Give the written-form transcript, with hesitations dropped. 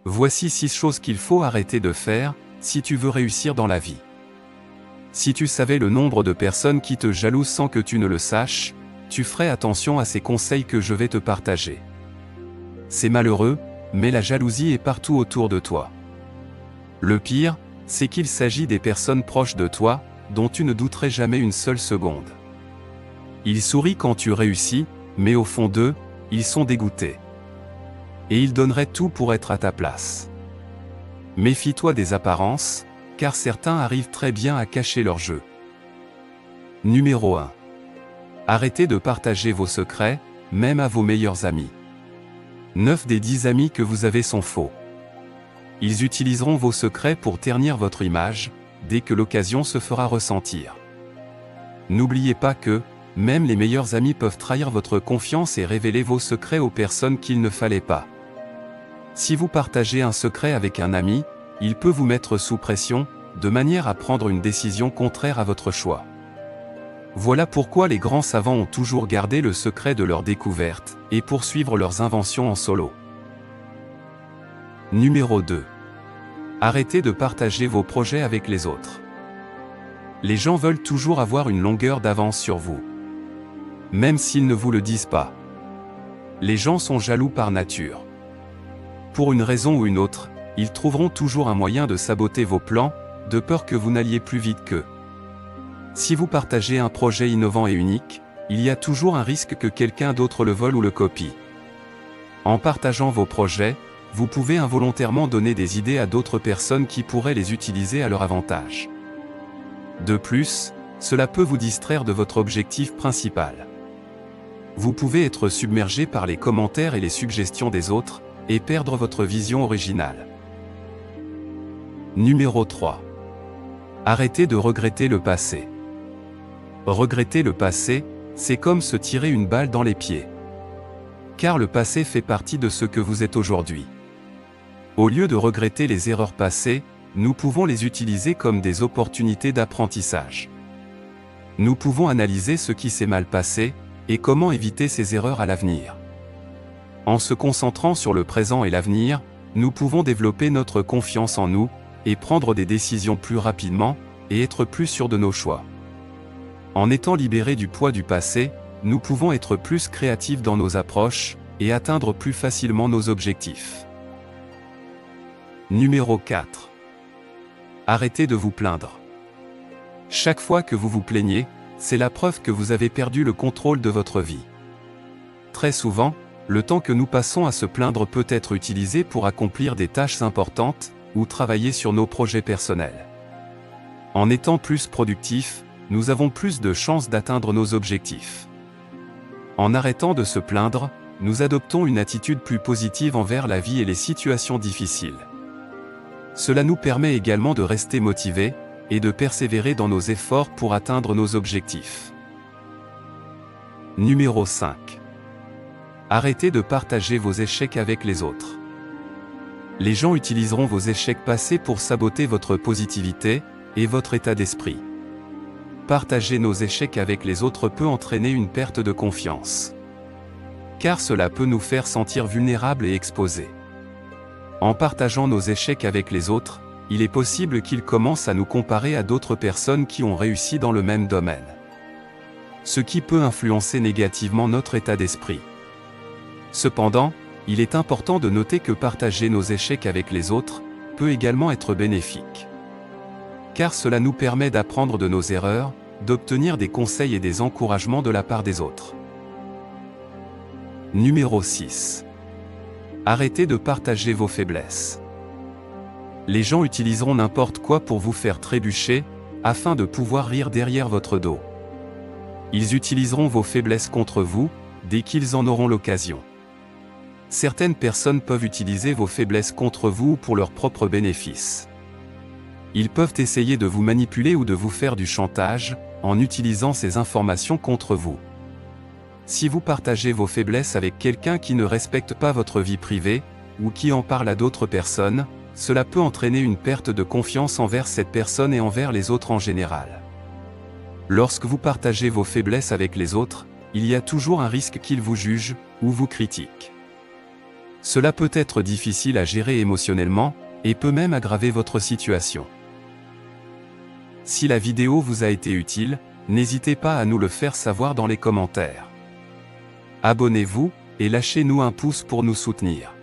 Voici 6 choses qu'il faut arrêter de faire, si tu veux réussir dans la vie. Si tu savais le nombre de personnes qui te jalousent sans que tu ne le saches, tu ferais attention à ces conseils que je vais te partager. C'est malheureux, mais la jalousie est partout autour de toi. Le pire, c'est qu'il s'agit des personnes proches de toi, dont tu ne douterais jamais une seule seconde. Ils sourient quand tu réussis, mais au fond d'eux, ils sont dégoûtés. Et ils donneraient tout pour être à ta place. Méfie-toi des apparences, car certains arrivent très bien à cacher leur jeu. Numéro 1. Arrêtez de partager vos secrets, même à vos meilleurs amis. 9 des 10 amis que vous avez sont faux. Ils utiliseront vos secrets pour ternir votre image, dès que l'occasion se fera ressentir. N'oubliez pas que, même les meilleurs amis peuvent trahir votre confiance et révéler vos secrets aux personnes qu'il ne fallait pas. Si vous partagez un secret avec un ami, il peut vous mettre sous pression, de manière à prendre une décision contraire à votre choix. Voilà pourquoi les grands savants ont toujours gardé le secret de leurs découvertes, et poursuivre leurs inventions en solo. Numéro 2. Arrêtez de partager vos projets avec les autres. Les gens veulent toujours avoir une longueur d'avance sur vous. Même s'ils ne vous le disent pas. Les gens sont jaloux par nature. Pour une raison ou une autre, ils trouveront toujours un moyen de saboter vos plans, de peur que vous n'alliez plus vite qu'eux. Si vous partagez un projet innovant et unique, il y a toujours un risque que quelqu'un d'autre le vole ou le copie. En partageant vos projets, vous pouvez involontairement donner des idées à d'autres personnes qui pourraient les utiliser à leur avantage. De plus, cela peut vous distraire de votre objectif principal. Vous pouvez être submergé par les commentaires et les suggestions des autres, et perdre votre vision originale. Numéro 3. Arrêtez de regretter le passé. Regretter le passé, c'est comme se tirer une balle dans les pieds. Car le passé fait partie de ce que vous êtes aujourd'hui. Au lieu de regretter les erreurs passées, nous pouvons les utiliser comme des opportunités d'apprentissage. Nous pouvons analyser ce qui s'est mal passé, et comment éviter ces erreurs à l'avenir. En se concentrant sur le présent et l'avenir, nous pouvons développer notre confiance en nous, et prendre des décisions plus rapidement, et être plus sûrs de nos choix. En étant libérés du poids du passé, nous pouvons être plus créatifs dans nos approches, et atteindre plus facilement nos objectifs. Numéro 4. Arrêtez de vous plaindre. Chaque fois que vous vous plaignez, c'est la preuve que vous avez perdu le contrôle de votre vie. Très souvent, le temps que nous passons à se plaindre peut être utilisé pour accomplir des tâches importantes, ou travailler sur nos projets personnels. En étant plus productifs, nous avons plus de chances d'atteindre nos objectifs. En arrêtant de se plaindre, nous adoptons une attitude plus positive envers la vie et les situations difficiles. Cela nous permet également de rester motivés, et de persévérer dans nos efforts pour atteindre nos objectifs. Numéro 5. Arrêtez de partager vos échecs avec les autres. Les gens utiliseront vos échecs passés pour saboter votre positivité, et votre état d'esprit. Partager nos échecs avec les autres peut entraîner une perte de confiance. Car cela peut nous faire sentir vulnérables et exposés. En partageant nos échecs avec les autres, il est possible qu'ils commencent à nous comparer à d'autres personnes qui ont réussi dans le même domaine. Ce qui peut influencer négativement notre état d'esprit. Cependant, il est important de noter que partager nos échecs avec les autres peut également être bénéfique. Car cela nous permet d'apprendre de nos erreurs, d'obtenir des conseils et des encouragements de la part des autres. Numéro 6. Arrêtez de partager vos faiblesses. Les gens utiliseront n'importe quoi pour vous faire trébucher, afin de pouvoir rire derrière votre dos. Ils utiliseront vos faiblesses contre vous, dès qu'ils en auront l'occasion. Certaines personnes peuvent utiliser vos faiblesses contre vous pour leur propre bénéfice. Ils peuvent essayer de vous manipuler ou de vous faire du chantage, en utilisant ces informations contre vous. Si vous partagez vos faiblesses avec quelqu'un qui ne respecte pas votre vie privée, ou qui en parle à d'autres personnes, cela peut entraîner une perte de confiance envers cette personne et envers les autres en général. Lorsque vous partagez vos faiblesses avec les autres, il y a toujours un risque qu'ils vous jugent, ou vous critiquent. Cela peut être difficile à gérer émotionnellement, et peut même aggraver votre situation. Si la vidéo vous a été utile, n'hésitez pas à nous le faire savoir dans les commentaires. Abonnez-vous, et lâchez-nous un pouce pour nous soutenir.